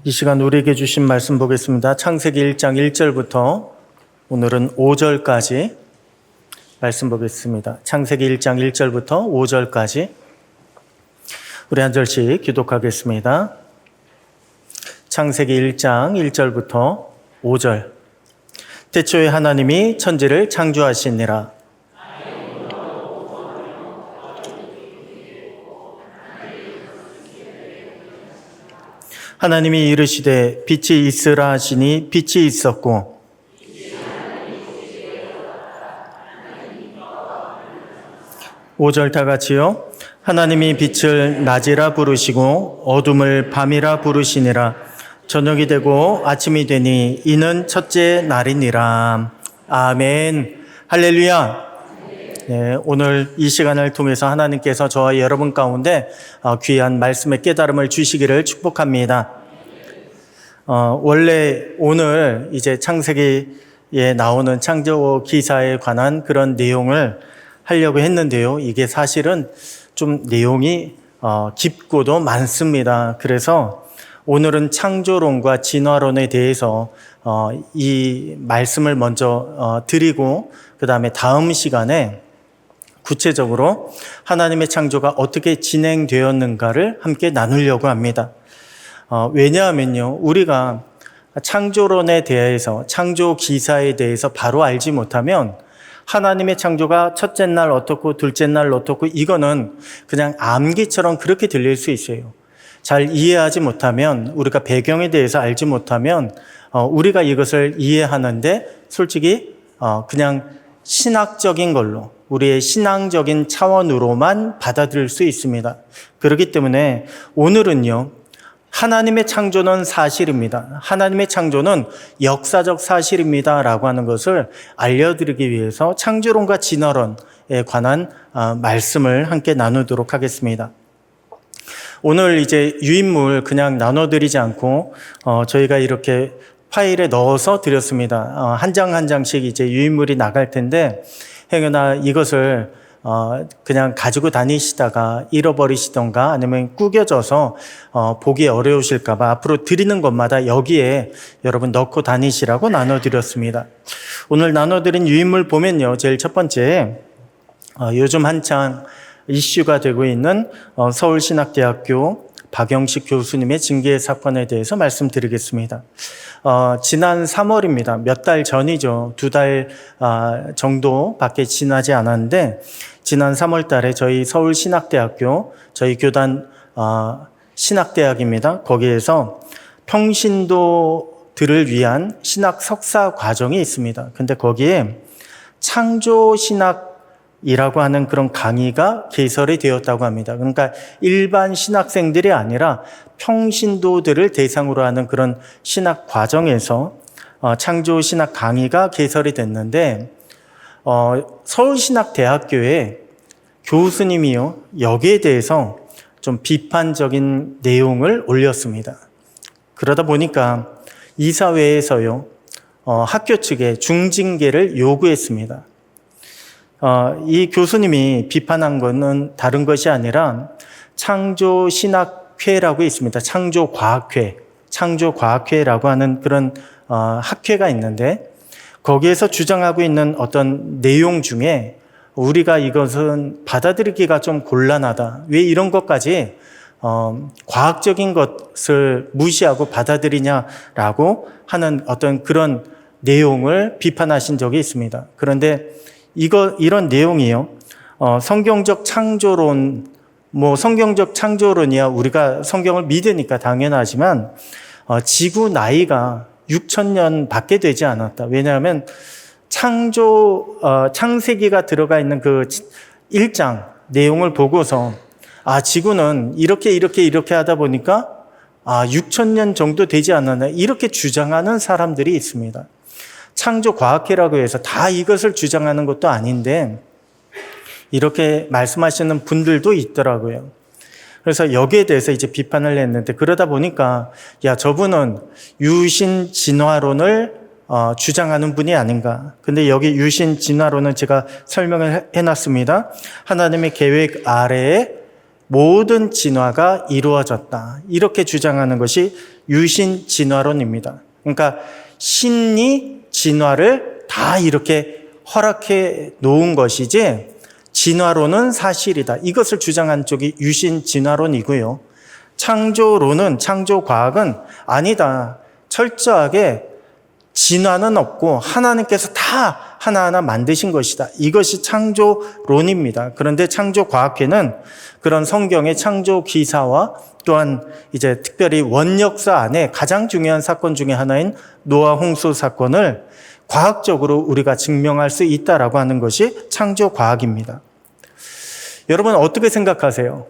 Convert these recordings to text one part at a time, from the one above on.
이 시간 우리에게 주신 말씀 보겠습니다. 창세기 1장 1절부터 오늘은 5절까지 말씀 보겠습니다. 창세기 1장 1절부터 5절까지 우리 한 절씩 기독하겠습니다. 창세기 1장 1절부터 5절. 태초에 하나님이 천지를 창조하시니라. 하나님이 이르시되 빛이 있으라 하시니 빛이 있었고 오절 다 같이요. 하나님이 빛을 낮이라 부르시고 어둠을 밤이라 부르시니라. 저녁이 되고 아침이 되니 이는 첫째 날이니라. 아멘. 할렐루야. 네, 오늘 이 시간을 통해서 하나님께서 저와 여러분 가운데 귀한 말씀의 깨달음을 주시기를 축복합니다. 원래 오늘 이제 창세기에 나오는 창조 기사에 관한 그런 내용을 하려고 했는데요. 이게 사실은 좀 내용이 깊고도 많습니다. 그래서 오늘은 창조론과 진화론에 대해서 이 말씀을 먼저 드리고 그 다음에 다음 시간에 구체적으로 하나님의 창조가 어떻게 진행되었는가를 함께 나누려고 합니다. 왜냐하면요, 우리가 창조론에 대해서, 창조 기사에 대해서 바로 알지 못하면 하나님의 창조가 첫째 날 어떻고 둘째 날 어떻고 이거는 그냥 암기처럼 그렇게 들릴 수 있어요. 잘 이해하지 못하면, 우리가 배경에 대해서 알지 못하면 우리가 이것을 이해하는데 솔직히 그냥 신학적인 걸로, 우리의 신앙적인 차원으로만 받아들일 수 있습니다. 그렇기 때문에 오늘은요, 하나님의 창조는 사실입니다. 하나님의 창조는 역사적 사실입니다. 라고 하는 것을 알려드리기 위해서 창조론과 진화론에 관한 말씀을 함께 나누도록 하겠습니다. 오늘 이제 유인물 그냥 나눠드리지 않고 저희가 이렇게 파일에 넣어서 드렸습니다. 한 장 한 장씩 이제 유인물이 나갈 텐데 행여나 이것을 그냥 가지고 다니시다가 잃어버리시던가 아니면 구겨져서 보기 어려우실까 봐 앞으로 드리는 것마다 여기에 여러분 넣고 다니시라고 나눠드렸습니다. 오늘 나눠드린 유인물 보면요, 제일 첫 번째 요즘 한창 이슈가 되고 있는 서울신학대학교 박영식 교수님의 징계 사건에 대해서 말씀드리겠습니다. 지난 3월입니다. 몇 달 전이죠. 2달 정도밖에 지나지 않았는데 지난 3월 달에 저희 서울신학대학교, 저희 교단 신학대학입니다. 거기에서 평신도들을 위한 신학 석사 과정이 있습니다. 근데 거기에 창조신학 이라고 하는 그런 강의가 개설이 되었다고 합니다. 그러니까 일반 신학생들이 아니라 평신도들을 대상으로 하는 그런 신학 과정에서 창조 신학 강의가 개설이 됐는데 서울신학대학교의 교수님이요, 여기에 대해서 좀 비판적인 내용을 올렸습니다. 그러다 보니까 이사회에서요, 학교 측에 중징계를 요구했습니다. 이 교수님이 비판한 것은 다른 것이 아니라 창조신학회라고 있습니다. 창조과학회라고 하는 그런 학회가 있는데 거기에서 주장하고 있는 어떤 내용 중에 우리가 이것은 받아들이기가 좀 곤란하다. 왜 이런 것까지 과학적인 것을 무시하고 받아들이냐라고 하는 어떤 그런 내용을 비판하신 적이 있습니다. 그런데 이런 내용이요, 성경적 창조론, 성경적 창조론이야 우리가 성경을 믿으니까 당연하지만, 지구 나이가 6,000년 밖에 되지 않았다. 왜냐하면 창세기가 들어가 있는 그 1장 내용을 보고서, 지구는 이렇게 하다 보니까, 6,000년 정도 되지 않았나. 이렇게 주장하는 사람들이 있습니다. 창조과학회라고 해서 다 이것을 주장하는 것도 아닌데 이렇게 말씀하시는 분들도 있더라고요. 그래서 여기에 대해서 이제 비판을 했는데 그러다 보니까 저분은 유신 진화론을 주장하는 분이 아닌가. 근데 여기 유신 진화론은 제가 설명을 해놨습니다. 하나님의 계획 아래에 모든 진화가 이루어졌다. 이렇게 주장하는 것이 유신 진화론입니다. 그러니까 신이 진화를 다 이렇게 허락해 놓은 것이지 진화론은 사실이다. 이것을 주장한 쪽이 유신 진화론이고요. 창조론은, 창조과학은 아니다. 철저하게 진화는 없고 하나님께서 다 하나하나 만드신 것이다. 이것이 창조론입니다. 그런데 창조과학회는 그런 성경의 창조 기사와 또한 이제 특별히 원역사 안에 가장 중요한 사건 중에 하나인 노아 홍수 사건을 과학적으로 우리가 증명할 수 있다라고 하는 것이 창조과학입니다. 여러분 어떻게 생각하세요?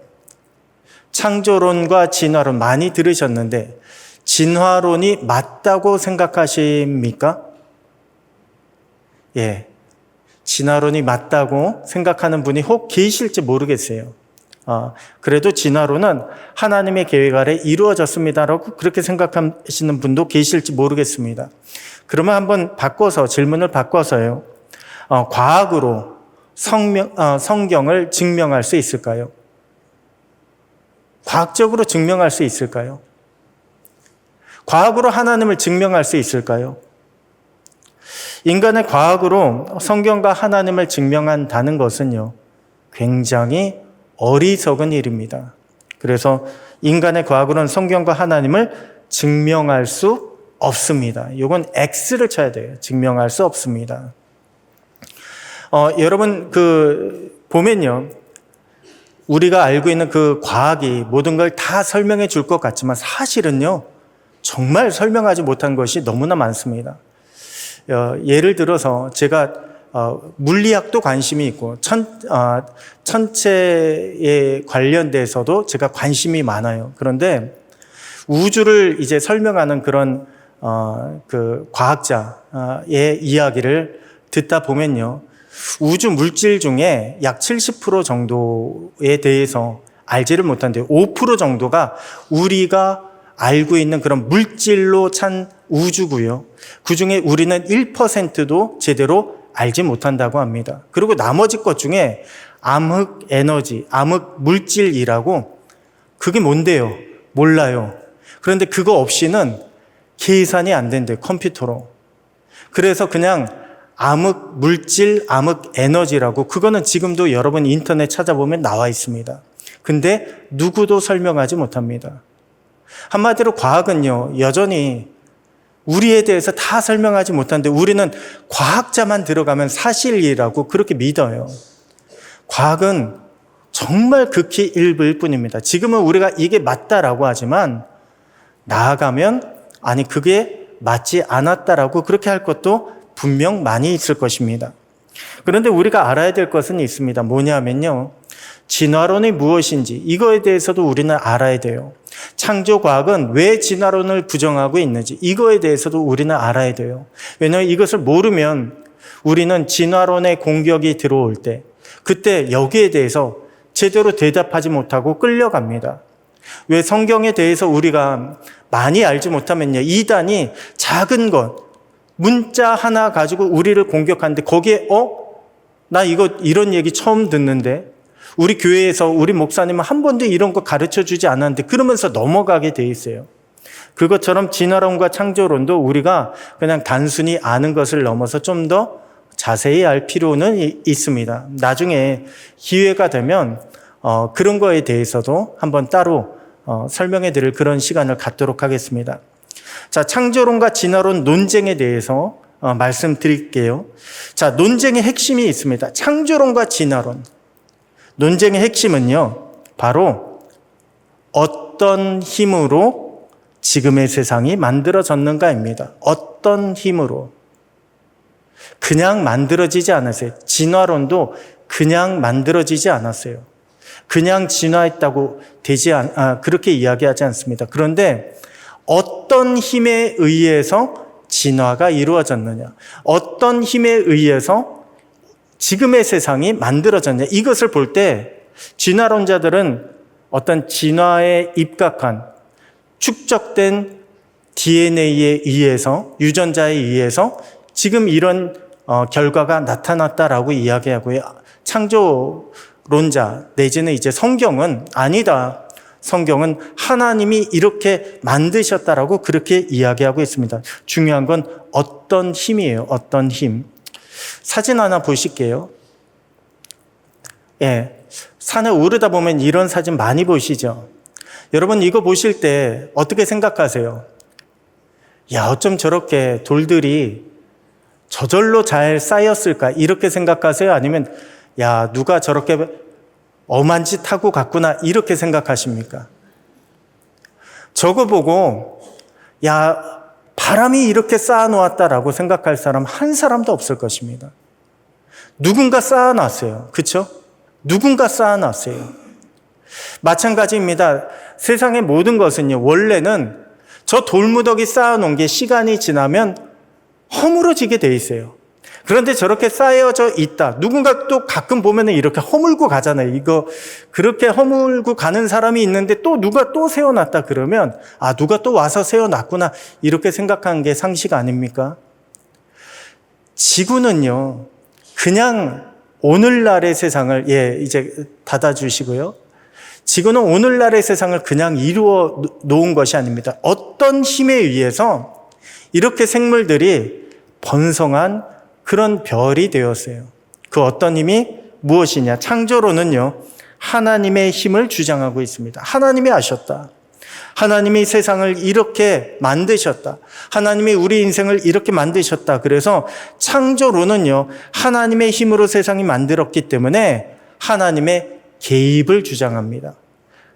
창조론과 진화론 많이 들으셨는데 진화론이 맞다고 생각하십니까? 예. 진화론이 맞다고 생각하는 분이 혹 계실지 모르겠어요. 그래도 진화론은 하나님의 계획 아래 이루어졌습니다라고 그렇게 생각하시는 분도 계실지 모르겠습니다. 그러면 한번 바꿔서, 질문을 바꿔서요. 과학으로 성경을 증명할 수 있을까요? 과학적으로 증명할 수 있을까요? 과학으로 하나님을 증명할 수 있을까요? 인간의 과학으로 성경과 하나님을 증명한다는 것은요, 굉장히 어리석은 일입니다. 그래서 인간의 과학으로는 성경과 하나님을 증명할 수 없습니다. 이건 X를 쳐야 돼요. 증명할 수 없습니다. 여러분, 보면요. 우리가 알고 있는 그 과학이 모든 걸 다 설명해 줄 것 같지만 사실은요, 정말 설명하지 못한 것이 너무나 많습니다. 예를 들어서 제가 물리학도 관심이 있고 천체에 관련돼서도 제가 관심이 많아요. 그런데 우주를 이제 설명하는 그런 그 과학자의 이야기를 듣다 보면요, 우주 물질 중에 약 70% 정도에 대해서 알지를 못한대요. 5% 정도가 우리가 알고 있는 그런 물질로 찬 우주고요. 그중에 우리는 1%도 제대로 알지 못한다고 합니다. 그리고 나머지 것 중에 암흑 에너지, 암흑 물질이라고, 그게 뭔데요? 몰라요. 그런데 그거 없이는 계산이 안 된대요, 컴퓨터로. 그래서 그냥 암흑 물질, 암흑 에너지라고, 그거는 지금도 여러분 인터넷 찾아보면 나와 있습니다. 근데 누구도 설명하지 못합니다. 한마디로 과학은요, 여전히 우리에 대해서 다 설명하지 못하는데 우리는 과학자만 들어가면 사실이라고 그렇게 믿어요. 과학은 정말 극히 일부일 뿐입니다. 지금은 우리가 이게 맞다라고 하지만 나아가면 아니 그게 맞지 않았다라고 그렇게 할 것도 분명 많이 있을 것입니다. 그런데 우리가 알아야 될 것은 있습니다. 뭐냐면요, 진화론이 무엇인지 이거에 대해서도 우리는 알아야 돼요. 창조과학은 왜 진화론을 부정하고 있는지 이거에 대해서도 우리는 알아야 돼요. 왜냐하면 이것을 모르면 우리는 진화론의 공격이 들어올 때 그때 여기에 대해서 제대로 대답하지 못하고 끌려갑니다. 왜 성경에 대해서 우리가 많이 알지 못하면요, 이단이 작은 것, 문자 하나 가지고 우리를 공격하는데 거기에 나 이런 얘기 처음 듣는데, 우리 교회에서 우리 목사님은 한 번도 이런 거 가르쳐 주지 않았는데, 그러면서 넘어가게 돼 있어요. 그것처럼 진화론과 창조론도 우리가 그냥 단순히 아는 것을 넘어서 좀 더 자세히 알 필요는 있습니다. 나중에 기회가 되면 그런 거에 대해서도 한번 따로 설명해 드릴 그런 시간을 갖도록 하겠습니다. 자, 창조론과 진화론 논쟁에 대해서 말씀드릴게요. 자, 논쟁의 핵심이 있습니다. 창조론과 진화론. 논쟁의 핵심은요, 바로 어떤 힘으로 지금의 세상이 만들어졌는가입니다. 어떤 힘으로. 그냥 만들어지지 않았어요. 진화론도 그냥 만들어지지 않았어요. 그냥 진화했다고 그렇게 이야기하지 않습니다. 그런데 어떤 힘에 의해서 진화가 이루어졌느냐, 어떤 힘에 의해서 지금의 세상이 만들어졌냐, 이것을 볼 때 진화론자들은 어떤 진화에 입각한 축적된 DNA에 의해서, 유전자에 의해서 지금 이런 결과가 나타났다라고 이야기하고요. 창조론은 진화론자 내지는 이제 성경은 아니다. 성경은 하나님이 이렇게 만드셨다라고 그렇게 이야기하고 있습니다. 중요한 건 어떤 힘이에요. 어떤 힘. 사진 하나 보실게요. 예, 산에 오르다 보면 이런 사진 많이 보시죠. 여러분 이거 보실 때 어떻게 생각하세요? 야, 어쩜 저렇게 돌들이 저절로 잘 쌓였을까? 이렇게 생각하세요? 아니면 야, 누가 저렇게 엄한 짓 하고 갔구나 이렇게 생각하십니까? 저거 보고 야, 바람이 이렇게 쌓아놓았다라고 생각할 사람 한 사람도 없을 것입니다. 누군가 쌓아놨어요. 그렇죠? 누군가 쌓아놨어요. 마찬가지입니다. 세상의 모든 것은요, 원래는 저 돌무더기 쌓아놓은 게 시간이 지나면 허물어지게 돼 있어요. 그런데 저렇게 쌓여져 있다. 누군가 또 가끔 보면은 이렇게 허물고 가잖아요. 이거 그렇게 허물고 가는 사람이 있는데 또 누가 또 세워놨다 그러면 아, 누가 또 와서 세워놨구나 이렇게 생각하는 게 상식 아닙니까? 지구는요, 그냥 오늘날의 세상을 이제 닫아주시고요. 지구는 오늘날의 세상을 그냥 이루어 놓은 것이 아닙니다. 어떤 힘에 의해서 이렇게 생물들이 번성한 그런 별이 되었어요. 그 어떤 힘이 무엇이냐? 창조론은요, 하나님의 힘을 주장하고 있습니다. 하나님이 아셨다. 하나님이 세상을 이렇게 만드셨다. 하나님이 우리 인생을 이렇게 만드셨다. 그래서 창조론은요, 하나님의 힘으로 세상이 만들었기 때문에 하나님의 개입을 주장합니다.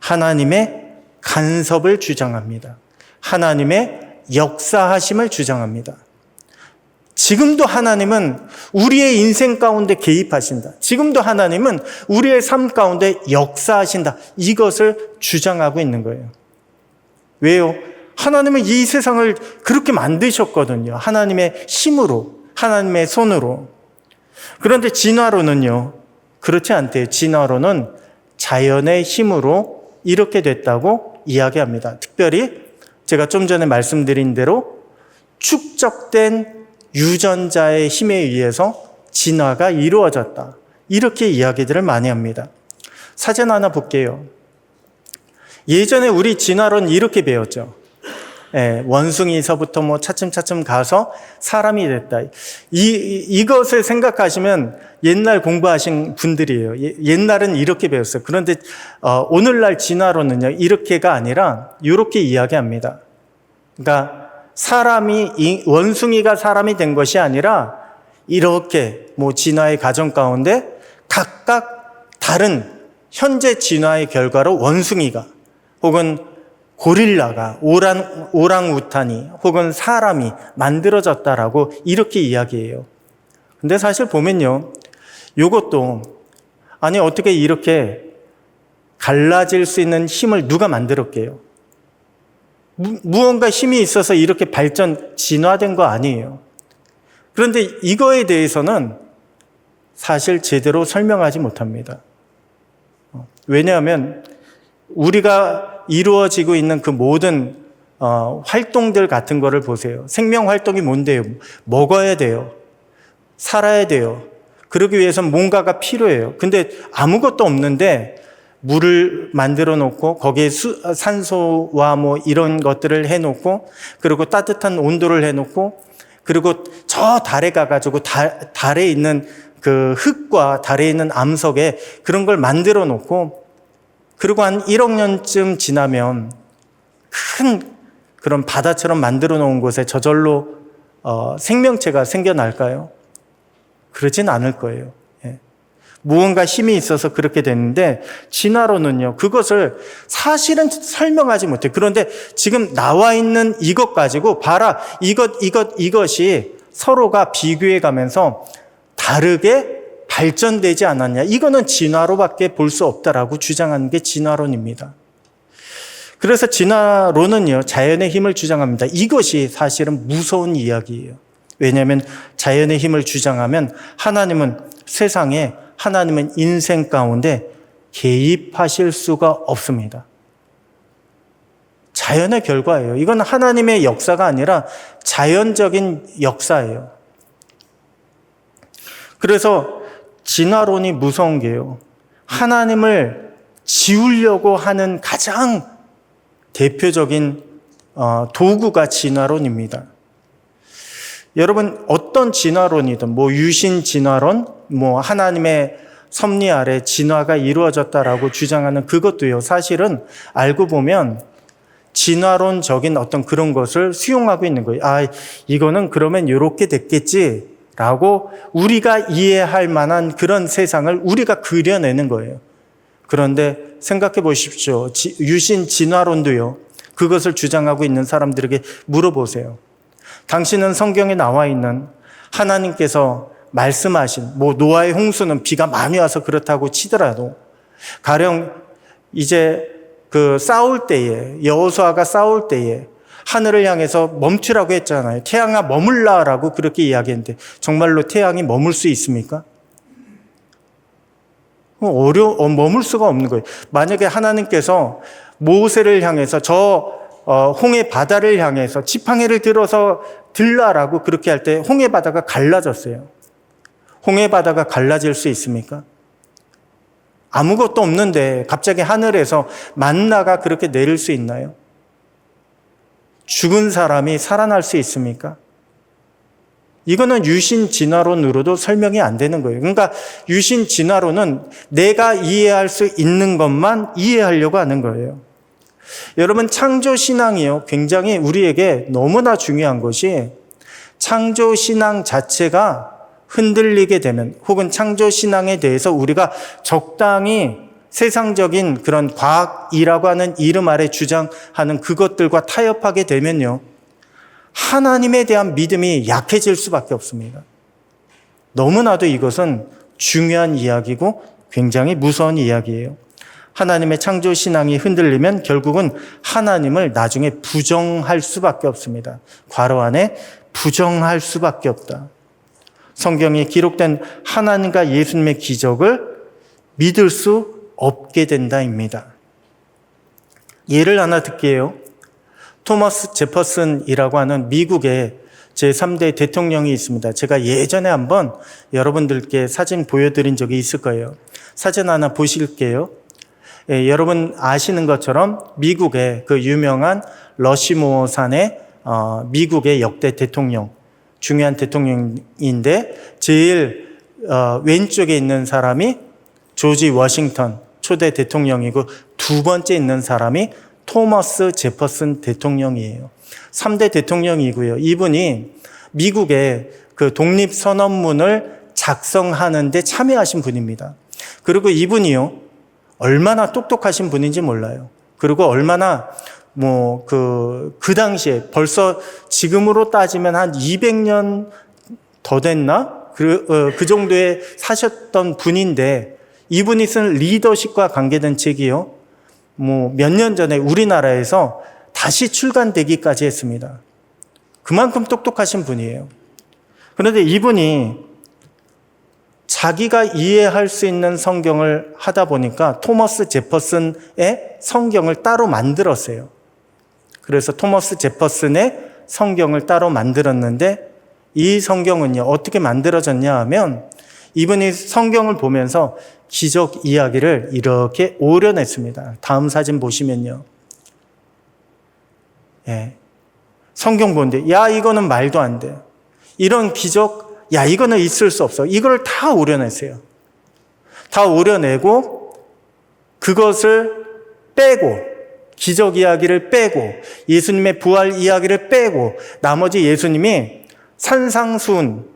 하나님의 간섭을 주장합니다. 하나님의 역사하심을 주장합니다. 지금도 하나님은 우리의 인생 가운데 개입하신다. 지금도 하나님은 우리의 삶 가운데 역사하신다. 이것을 주장하고 있는 거예요. 왜요? 하나님은 이 세상을 그렇게 만드셨거든요. 하나님의 힘으로, 하나님의 손으로. 그런데 진화론은요, 그렇지 않대요. 진화론은 자연의 힘으로 이렇게 됐다고 이야기합니다. 특별히 제가 좀 전에 말씀드린 대로 축적된 유전자의 힘에 의해서 진화가 이루어졌다. 이렇게 이야기들을 많이 합니다. 사진 하나 볼게요. 예전에 우리 진화론 이렇게 배웠죠. 원숭이서부터 뭐 차츰차츰 가서 사람이 됐다. 이것을 생각하시면 옛날 공부하신 분들이에요. 옛날은 이렇게 배웠어요. 그런데 오늘날 진화론은요, 이렇게가 아니라 이렇게 이야기합니다. 그러니까 원숭이가 사람이 된 것이 아니라 이렇게 뭐 진화의 과정 가운데 각각 다른 현재 진화의 결과로 원숭이가 혹은 고릴라가 오랑우탄이 혹은 사람이 만들어졌다라고 이렇게 이야기해요. 근데 사실 보면요, 이것도 아니 어떻게 이렇게 갈라질 수 있는 힘을 누가 만들었게요? 무언가 힘이 있어서 이렇게 진화된 거 아니에요. 그런데 이거에 대해서는 사실 제대로 설명하지 못합니다. 왜냐하면 우리가 이루어지고 있는 그 모든 활동들 같은 거를 보세요. 생명 활동이 뭔데요? 먹어야 돼요. 살아야 돼요. 그러기 위해서는 뭔가가 필요해요. 근데 아무것도 없는데 물을 만들어 놓고 거기에 산소와 뭐 이런 것들을 해 놓고 그리고 따뜻한 온도를 해 놓고 그리고 저 달에 가가지고 달에 있는 그 흙과 달에 있는 암석에 그런 걸 만들어 놓고 그리고 한 1억 년쯤 지나면 큰 그런 바다처럼 만들어 놓은 곳에 저절로 생명체가 생겨날까요? 그러진 않을 거예요. 무언가 힘이 있어서 그렇게 됐는데 진화론은요, 그것을 사실은 설명하지 못해요. 그런데 지금 나와 있는 이것 가지고 봐라, 이것이 서로가 비교해 가면서 다르게 발전되지 않았냐. 이거는 진화로밖에 볼 수 없다라고 주장하는 게 진화론입니다. 그래서 진화론은요, 자연의 힘을 주장합니다. 이것이 사실은 무서운 이야기예요. 왜냐하면 자연의 힘을 주장하면 하나님은 세상에 하나님은 인생 가운데 개입하실 수가 없습니다. 자연의 결과예요. 이건 하나님의 역사가 아니라 자연적인 역사예요. 그래서 진화론이 무서운 게요, 하나님을 지우려고 하는 가장 대표적인 도구가 진화론입니다. 여러분, 어떤 진화론이든 유신 진화론, 하나님의 섭리 아래 진화가 이루어졌다라고 주장하는 그것도요, 사실은 알고 보면 진화론적인 어떤 그런 것을 수용하고 있는 거예요. 이거는 그러면 이렇게 됐겠지라고 우리가 이해할 만한 그런 세상을 우리가 그려내는 거예요. 그런데 생각해 보십시오. 유신 진화론도요, 그것을 주장하고 있는 사람들에게 물어보세요. 당신은 성경에 나와 있는 하나님께서 말씀하신 노아의 홍수는 비가 많이 와서 그렇다고 치더라도 가령 이제 싸울 때에 여호수아가 싸울 때에 하늘을 향해서 멈추라고 했잖아요. 태양아 머물라라고 그렇게 이야기했는데 정말로 태양이 머물 수 있습니까? 머물 수가 없는 거예요. 만약에 하나님께서 모세를 향해서 홍해 바다를 향해서 지팡이를 들어서 들라라고 그렇게 할 때 홍해 바다가 갈라졌어요. 홍해 바다가 갈라질 수 있습니까? 아무것도 없는데 갑자기 하늘에서 만나가 그렇게 내릴 수 있나요? 죽은 사람이 살아날 수 있습니까? 이거는 유신 진화론으로도 설명이 안 되는 거예요. 그러니까 유신 진화론은 내가 이해할 수 있는 것만 이해하려고 하는 거예요. 여러분, 창조신앙이요, 굉장히 우리에게 너무나 중요한 것이 창조신앙 자체가 흔들리게 되면 혹은 창조신앙에 대해서 우리가 적당히 세상적인 그런 과학이라고 하는 이름 아래 주장하는 그것들과 타협하게 되면요, 하나님에 대한 믿음이 약해질 수밖에 없습니다. 너무나도 이것은 중요한 이야기고 굉장히 무서운 이야기예요. 하나님의 창조신앙이 흔들리면 결국은 하나님을 나중에 부정할 수밖에 없습니다. 괄호 안에 부정할 수밖에 없다. 성경에 기록된 하나님과 예수님의 기적을 믿을 수 없게 된다입니다. 예를 하나 들게요. 토머스 제퍼슨이라고 하는 미국의 제3대 대통령이 있습니다. 제가 예전에 한번 여러분들께 사진 보여드린 적이 있을 거예요. 사진 하나 보실게요. 여러분 아시는 것처럼 미국의 그 유명한 러시모어 산의 미국의 역대 대통령, 중요한 대통령인데 제일 왼쪽에 있는 사람이 조지 워싱턴 초대 대통령이고 두 번째 있는 사람이 토머스 제퍼슨 대통령이에요. 3대 대통령이고요. 이분이 미국의 그 독립선언문을 작성하는 데 참여하신 분입니다. 그리고 이분이요, 얼마나 똑똑하신 분인지 몰라요. 그리고 얼마나 그 당시에 벌써 지금으로 따지면 한 200년 더 됐나? 그 정도에 사셨던 분인데 이분이 쓴 리더십과 관계된 책이요, 몇 년 전에 우리나라에서 다시 출간되기까지 했습니다. 그만큼 똑똑하신 분이에요. 그런데 이분이 자기가 이해할 수 있는 성경을 하다 보니까 토머스 제퍼슨의 성경을 따로 만들었어요. 그래서 토머스 제퍼슨의 성경을 따로 만들었는데 이 성경은요, 어떻게 만들어졌냐 하면 이분이 성경을 보면서 기적 이야기를 이렇게 오려냈습니다. 다음 사진 보시면요. 성경 보는데 이거는 말도 안 돼. 이런 기적, 이거는 있을 수 없어. 이걸 다 오려냈어요. 다 오려내고 그것을 빼고 기적 이야기를 빼고 예수님의 부활 이야기를 빼고 나머지 예수님이 산상수훈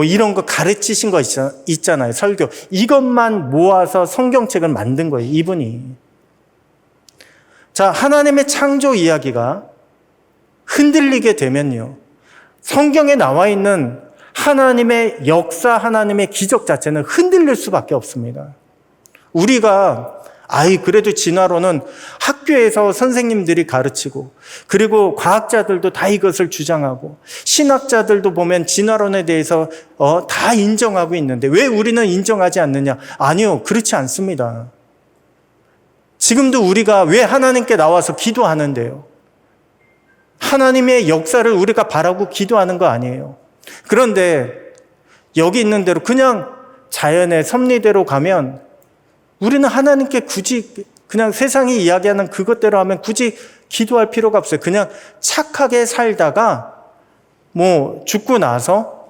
이런 거 가르치신 거 있잖아요. 설교. 이것만 모아서 성경책을 만든 거예요. 이분이. 자, 하나님의 창조 이야기가 흔들리게 되면요, 성경에 나와 있는 하나님의 역사, 하나님의 기적 자체는 흔들릴 수밖에 없습니다. 우리가 그래도 진화론은 학교에서 선생님들이 가르치고 그리고 과학자들도 다 이것을 주장하고 신학자들도 보면 진화론에 대해서 다 인정하고 있는데 왜 우리는 인정하지 않느냐? 아니요, 그렇지 않습니다. 지금도 우리가 왜 하나님께 나와서 기도하는데요? 하나님의 역사를 우리가 바라고 기도하는 거 아니에요. 그런데 여기 있는 대로 그냥 자연의 섭리대로 가면 우리는 하나님께 굳이 그냥 세상이 이야기하는 그것대로 하면 굳이 기도할 필요가 없어요. 그냥 착하게 살다가 뭐 죽고 나서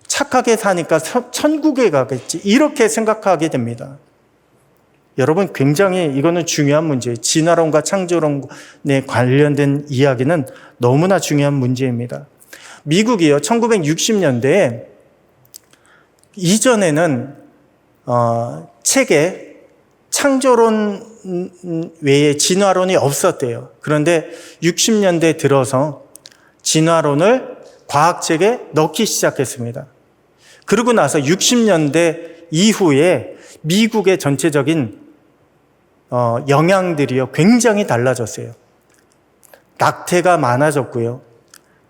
착하게 사니까 천국에 가겠지, 이렇게 생각하게 됩니다. 여러분, 굉장히 이거는 중요한 문제예요. 진화론과 창조론에 관련된 이야기는 너무나 중요한 문제입니다. 미국이요, 1960년대에 이전에는 책에 창조론 외에 진화론이 없었대요. 그런데 60년대 들어서 진화론을 과학책에 넣기 시작했습니다. 그러고 나서 60년대 이후에 미국의 전체적인 영향들이요, 굉장히 달라졌어요. 낙태가 많아졌고요,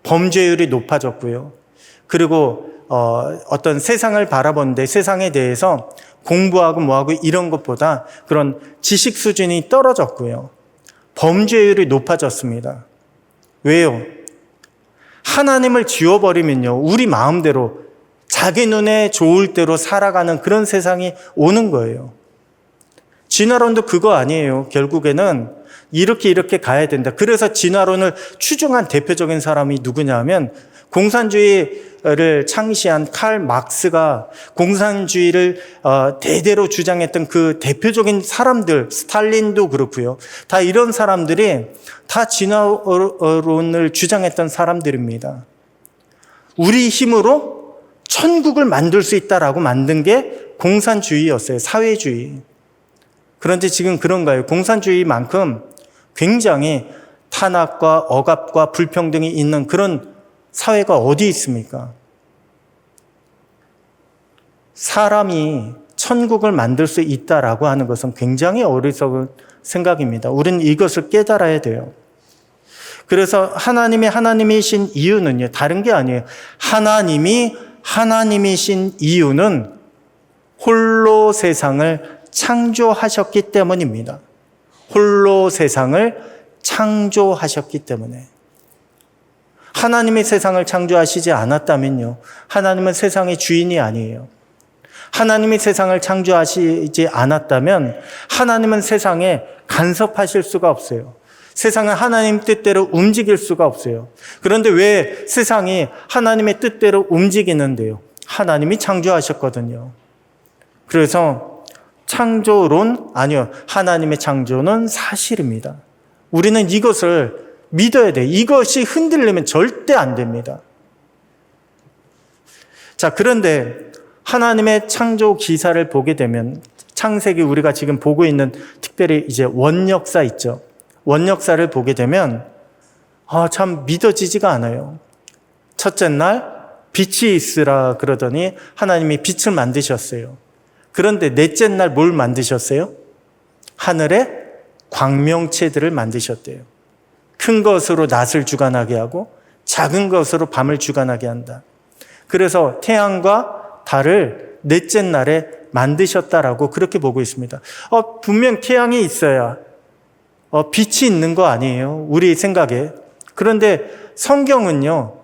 범죄율이 높아졌고요, 그리고 어떤 세상을 바라보는데 세상에 대해서 공부하고 뭐하고 이런 것보다 그런 지식 수준이 떨어졌고요, 범죄율이 높아졌습니다. 왜요? 하나님을 지워버리면요, 우리 마음대로 자기 눈에 좋을 대로 살아가는 그런 세상이 오는 거예요. 진화론도 그거 아니에요. 결국에는 이렇게 가야 된다. 그래서 진화론을 추종한 대표적인 사람이 누구냐면, 공산주의를 창시한 칼 막스가 공산주의를 대대로 주장했던 그 대표적인 사람들, 스탈린도 그렇고요, 다 이런 사람들이 다 진화론을 주장했던 사람들입니다. 우리 힘으로 천국을 만들 수 있다라고 만든 게 공산주의였어요. 사회주의. 그런데 지금 그런가요? 공산주의만큼 굉장히 탄압과 억압과 불평등이 있는 그런 사회가 어디 있습니까? 사람이 천국을 만들 수 있다라고 하는 것은 굉장히 어리석은 생각입니다. 우리는 이것을 깨달아야 돼요. 그래서 하나님이신 이유는요, 다른 게 아니에요. 하나님이신 이유는 홀로 세상을 창조하셨기 때문입니다. 홀로 세상을 창조하셨기 때문에. 하나님이 세상을 창조하시지 않았다면요, 하나님은 세상의 주인이 아니에요. 하나님이 세상을 창조하시지 않았다면 하나님은 세상에 간섭하실 수가 없어요. 세상은 하나님 뜻대로 움직일 수가 없어요. 그런데 왜 세상이 하나님의 뜻대로 움직이는데요? 하나님이 창조하셨거든요. 그래서 창조론, 아니요, 하나님의 창조는 사실입니다. 우리는 이것을 믿어야 돼요. 이것이 흔들리면 절대 안 됩니다. 자, 그런데 하나님의 창조 기사를 보게 되면, 창세기 우리가 지금 보고 있는 특별히 이제 원역사 있죠. 원역사를 보게 되면 참 믿어지지가 않아요. 첫째 날 빛이 있으라 그러더니 하나님이 빛을 만드셨어요. 그런데 넷째 날 뭘 만드셨어요? 하늘에 광명체들을 만드셨대요. 큰 것으로 낮을 주관하게 하고 작은 것으로 밤을 주관하게 한다. 그래서 태양과 달을 넷째 날에 만드셨다라고 그렇게 보고 있습니다. 분명 태양이 있어야 빛이 있는 거 아니에요, 우리 생각에. 그런데 성경은요,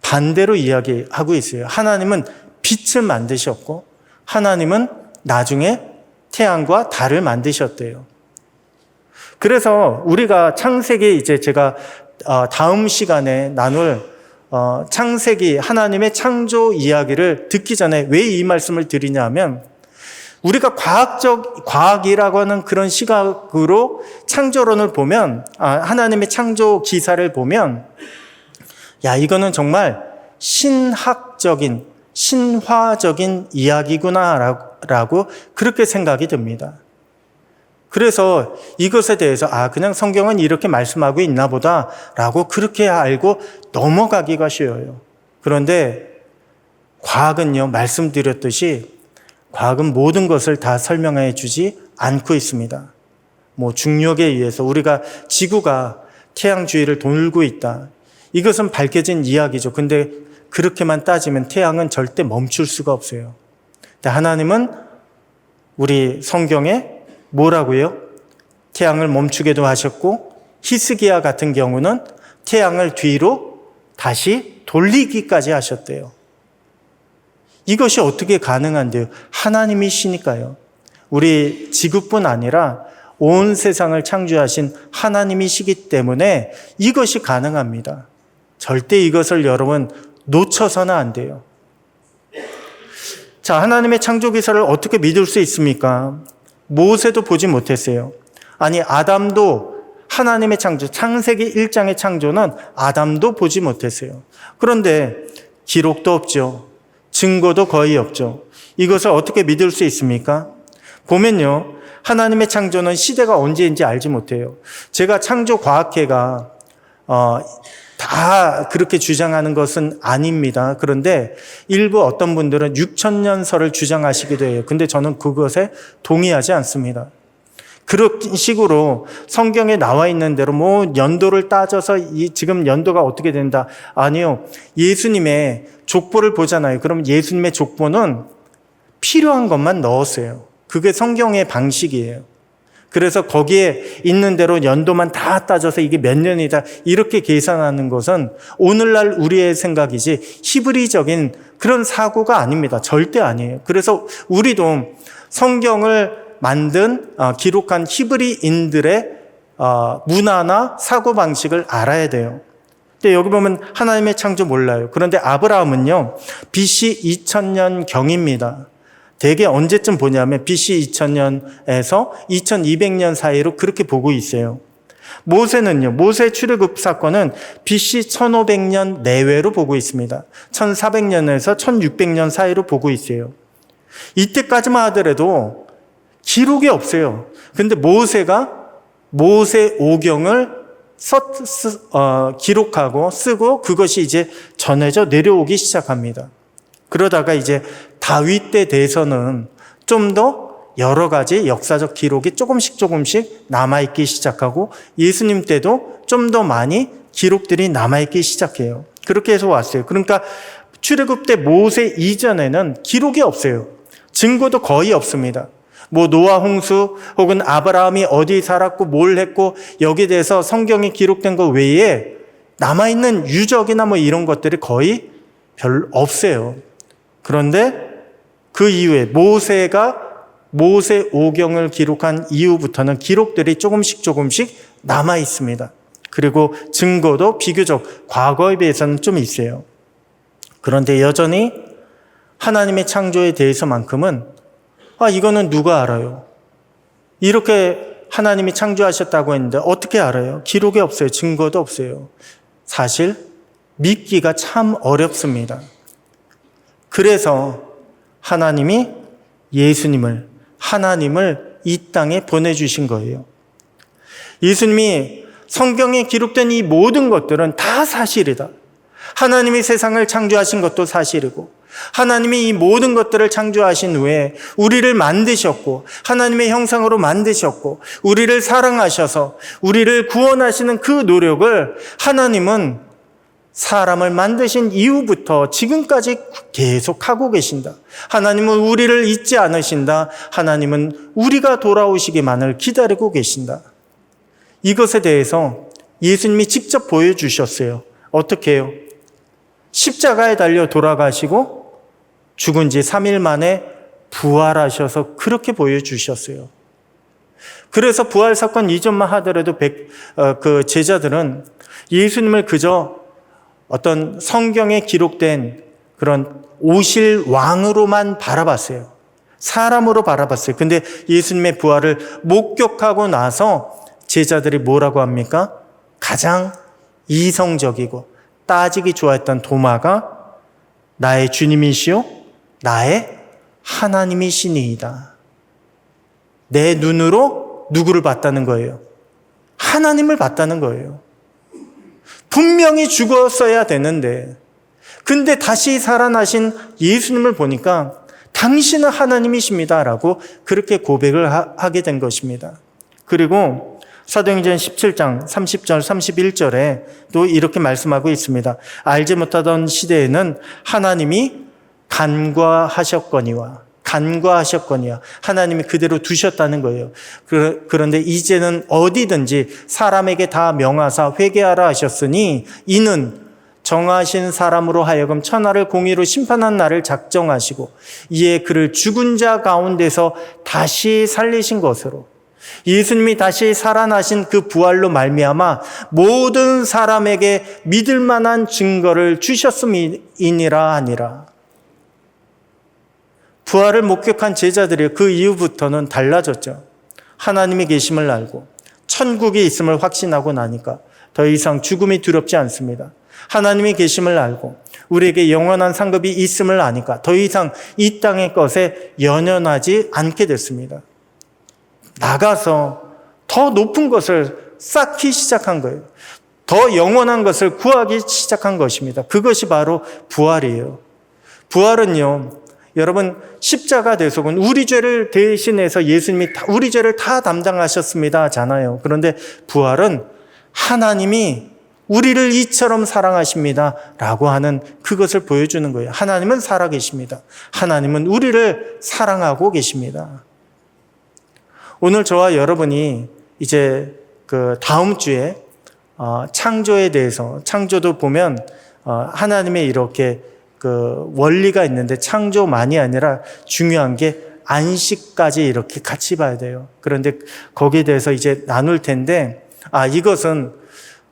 반대로 이야기하고 있어요. 하나님은 빛을 만드셨고 하나님은 나중에 태양과 달을 만드셨대요. 그래서 우리가 창세기, 이제 제가 다음 시간에 나눌 창세기 하나님의 창조 이야기를 듣기 전에 왜 이 말씀을 드리냐면, 우리가 과학이라고 하는 그런 시각으로 창조론을 보면, 하나님의 창조 기사를 보면, 이거는 정말 신학적인, 신화적인 이야기구나라고 그렇게 생각이 듭니다. 그래서 이것에 대해서 그냥 성경은 이렇게 말씀하고 있나 보다라고 그렇게 알고 넘어가기가 쉬워요. 그런데 과학은요, 말씀드렸듯이 과학은 모든 것을 다 설명해 주지 않고 있습니다. 중력에 의해서 우리가 지구가 태양 주위를 돌고 있다, 이것은 밝혀진 이야기죠. 근데 그렇게만 따지면 태양은 절대 멈출 수가 없어요. 근데 하나님은 우리 성경에 뭐라고요? 태양을 멈추게도 하셨고, 히스기야 같은 경우는 태양을 뒤로 다시 돌리기까지 하셨대요. 이것이 어떻게 가능한데요? 하나님이시니까요. 우리 지구뿐 아니라 온 세상을 창조하신 하나님이시기 때문에 이것이 가능합니다. 절대 이것을 여러분 놓쳐서는 안 돼요. 자, 하나님의 창조 기사를 어떻게 믿을 수 있습니까? 모세도 보지 못했어요. 아니, 아담도 하나님의 창조, 창세기 1장의 창조는 아담도 보지 못했어요. 그런데 기록도 없죠. 증거도 거의 없죠. 이것을 어떻게 믿을 수 있습니까? 보면요, 하나님의 창조는 시대가 언제인지 알지 못해요. 제가 창조과학회가 다 그렇게 주장하는 것은 아닙니다. 그런데 일부 어떤 분들은 6천년설을 주장하시기도 해요. 근데 저는 그것에 동의하지 않습니다. 그런 식으로 성경에 나와 있는 대로 연도를 따져서 지금 연도가 어떻게 된다. 아니요. 예수님의 족보를 보잖아요. 그럼 예수님의 족보는 필요한 것만 넣었어요. 그게 성경의 방식이에요. 그래서 거기에 있는 대로 연도만 다 따져서 이게 몇 년이다 이렇게 계산하는 것은 오늘날 우리의 생각이지 히브리적인 그런 사고가 아닙니다. 절대 아니에요. 그래서 우리도 성경을 기록한 히브리인들의 문화나 사고방식을 알아야 돼요. 근데 여기 보면 하나님의 창조 몰라요. 그런데 아브라함은요, BC 2000년경입니다. 대개 언제쯤 보냐면 BC 2000년에서 2200년 사이로 그렇게 보고 있어요. 모세는요, 모세 출애굽 사건은 BC 1500년 내외로 보고 있습니다. 1400년에서 1600년 사이로 보고 있어요. 이때까지만 하더라도 기록이 없어요. 근데 모세가 모세오경을 기록하고 쓰고 그것이 이제 전해져 내려오기 시작합니다. 그러다가 이제 다윗 때 돼서는 좀 더 여러 가지 역사적 기록이 조금씩 남아있기 시작하고 예수님 때도 좀 더 많이 기록들이 남아있기 시작해요. 그렇게 해서 왔어요. 그러니까 출애굽 때 모세 이전에는 기록이 없어요. 증거도 거의 없습니다. 노아 홍수 혹은 아브라함이 어디 살았고 뭘 했고 여기에 대해서 성경에 기록된 것 외에 남아있는 유적이나 이런 것들이 거의 별로 없어요. 그런데 그 이후에 모세가 모세오경을 기록한 이후부터는 기록들이 조금씩 남아 있습니다. 그리고 증거도 비교적 과거에 비해서는 좀 있어요. 그런데 여전히 하나님의 창조에 대해서만큼은 이거는 누가 알아요? 이렇게 하나님이 창조하셨다고 했는데 어떻게 알아요? 기록이 없어요. 증거도 없어요. 사실 믿기가 참 어렵습니다. 그래서 하나님이 하나님을 이 땅에 보내주신 거예요. 예수님이 성경에 기록된 이 모든 것들은 다 사실이다. 하나님이 세상을 창조하신 것도 사실이고 하나님이 이 모든 것들을 창조하신 후에 우리를 만드셨고 하나님의 형상으로 만드셨고 우리를 사랑하셔서 우리를 구원하시는 그 노력을 하나님은 사람을 만드신 이후부터 지금까지 계속 하고 계신다. 하나님은 우리를 잊지 않으신다. 하나님은 우리가 돌아오시기만을 기다리고 계신다. 이것에 대해서 예수님이 직접 보여주셨어요. 어떻게 해요? 십자가에 달려 돌아가시고 죽은 지 3일 만에 부활하셔서 그렇게 보여주셨어요. 그래서 부활 사건 이전만 하더라도 그 제자들은 예수님을 그저 어떤 성경에 기록된 그런 오실 왕으로만 바라봤어요. 사람으로 바라봤어요. 근데 예수님의 부활을 목격하고 나서 제자들이 뭐라고 합니까? 가장 이성적이고 따지기 좋아했던 도마가 나의 주님이시요 나의 하나님이시니이다. 내 눈으로 누구를 봤다는 거예요? 하나님을 봤다는 거예요. 분명히 죽었어야 되는데 근데 다시 살아나신 예수님을 보니까 당신은 하나님이십니다라고 그렇게 고백을 하게 된 것입니다. 그리고 사도행전 17장 30절 31절에 또 이렇게 말씀하고 있습니다. 알지 못하던 시대에는 하나님이 간과하셨거니와 하나님이 그대로 두셨다는 거예요. 그런데 이제는 어디든지 사람에게 다 명하사 회개하라 하셨으니 이는 정하신 사람으로 하여금 천하를 공의로 심판한 날을 작정하시고 이에 그를 죽은 자 가운데서 다시 살리신 것으로 예수님이 다시 살아나신 그 부활로 말미암아 모든 사람에게 믿을 만한 증거를 주셨음이니라 하니라. 부활을 목격한 제자들이 그 이후부터는 달라졌죠. 하나님이 계심을 알고 천국이 있음을 확신하고 나니까 더 이상 죽음이 두렵지 않습니다. 하나님이 계심을 알고 우리에게 영원한 상급이 있음을 아니까 더 이상 이 땅의 것에 연연하지 않게 됐습니다. 나가서 더 높은 것을 쌓기 시작한 거예요. 더 영원한 것을 구하기 시작한 것입니다. 그것이 바로 부활이에요. 부활은요, 여러분 십자가 대속은 우리 죄를 대신해서 예수님이 우리 죄를 다 담당하셨습니다 하잖아요. 그런데 부활은 하나님이 우리를 이처럼 사랑하십니다 라고 하는 그것을 보여주는 거예요. 하나님은 살아계십니다. 하나님은 우리를 사랑하고 계십니다. 오늘 저와 여러분이 이제 그 다음 주에 창조에 대해서, 창조도 보면 하나님의 이렇게 그 원리가 있는데 창조만이 아니라 중요한 게 안식까지 이렇게 같이 봐야 돼요. 그런데 거기에 대해서 이제 나눌 텐데, 이것은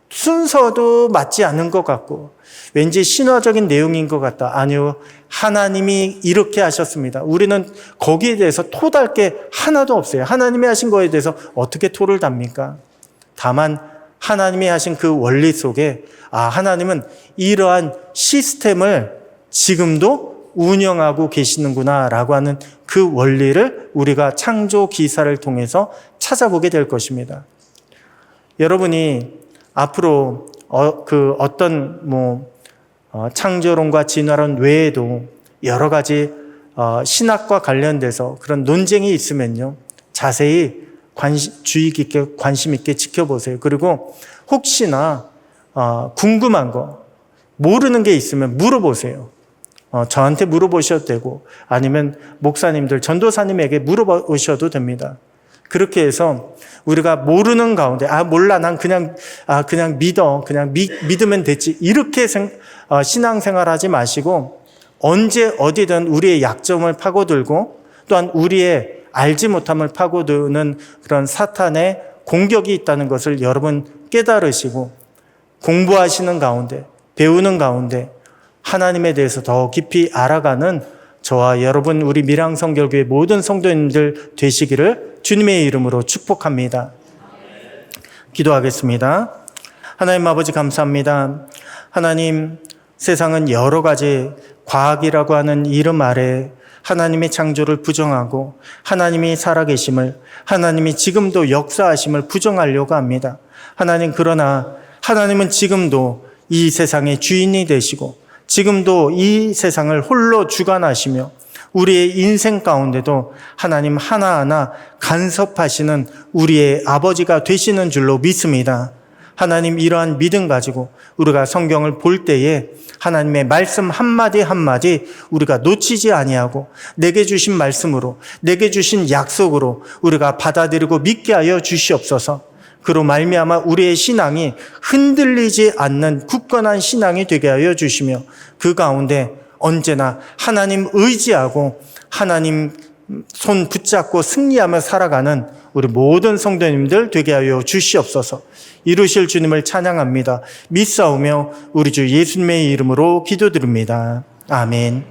순서도 맞지 않는 것 같고 왠지 신화적인 내용인 것 같다. 아니요, 하나님이 이렇게 하셨습니다. 우리는 거기에 대해서 토달 게 하나도 없어요. 하나님이 하신 거에 대해서 어떻게 토를 답니까? 다만 하나님이 하신 그 원리 속에 하나님은 이러한 시스템을 지금도 운영하고 계시는구나 라고 하는 그 원리를 우리가 창조 기사를 통해서 찾아보게 될 것입니다. 여러분이 앞으로 창조론과 진화론 외에도 여러 가지 신학과 관련돼서 그런 논쟁이 있으면요, 자세히 주의 깊게 관심 있게 지켜보세요. 그리고 혹시나 궁금한 거, 모르는 게 있으면 물어보세요. 저한테 물어보셔도 되고 아니면 목사님들, 전도사님에게 물어보셔도 됩니다. 그렇게 해서 우리가 모르는 가운데 몰라, 난 그냥 믿어, 믿으면 됐지, 이렇게 신앙생활하지 마시고 언제 어디든 우리의 약점을 파고들고 또한 우리의 알지 못함을 파고드는 그런 사탄의 공격이 있다는 것을 여러분 깨달으시고 공부하시는 가운데, 배우는 가운데 하나님에 대해서 더 깊이 알아가는 저와 여러분, 우리 밀양성결교회 모든 성도님들 되시기를 주님의 이름으로 축복합니다. 기도하겠습니다. 하나님 아버지, 감사합니다. 하나님, 세상은 여러 가지 과학이라고 하는 이름 아래 하나님의 창조를 부정하고 하나님이 살아계심을, 하나님이 지금도 역사하심을 부정하려고 합니다. 하나님, 그러나 하나님은 지금도 이 세상의 주인이 되시고 지금도 이 세상을 홀로 주관하시며 우리의 인생 가운데도 하나님 하나하나 간섭하시는 우리의 아버지가 되시는 줄로 믿습니다. 하나님, 이러한 믿음 가지고 우리가 성경을 볼 때에 하나님의 말씀 한마디 한마디 우리가 놓치지 아니하고 내게 주신 말씀으로, 내게 주신 약속으로 우리가 받아들이고 믿게 하여 주시옵소서. 그로 말미암아 우리의 신앙이 흔들리지 않는 굳건한 신앙이 되게 하여 주시며 그 가운데 언제나 하나님 의지하고 하나님 손 붙잡고 승리하며 살아가는 우리 모든 성도님들 되게 하여 주시옵소서. 이루실 주님을 찬양합니다. 믿사오며 우리 주 예수님의 이름으로 기도드립니다. 아멘.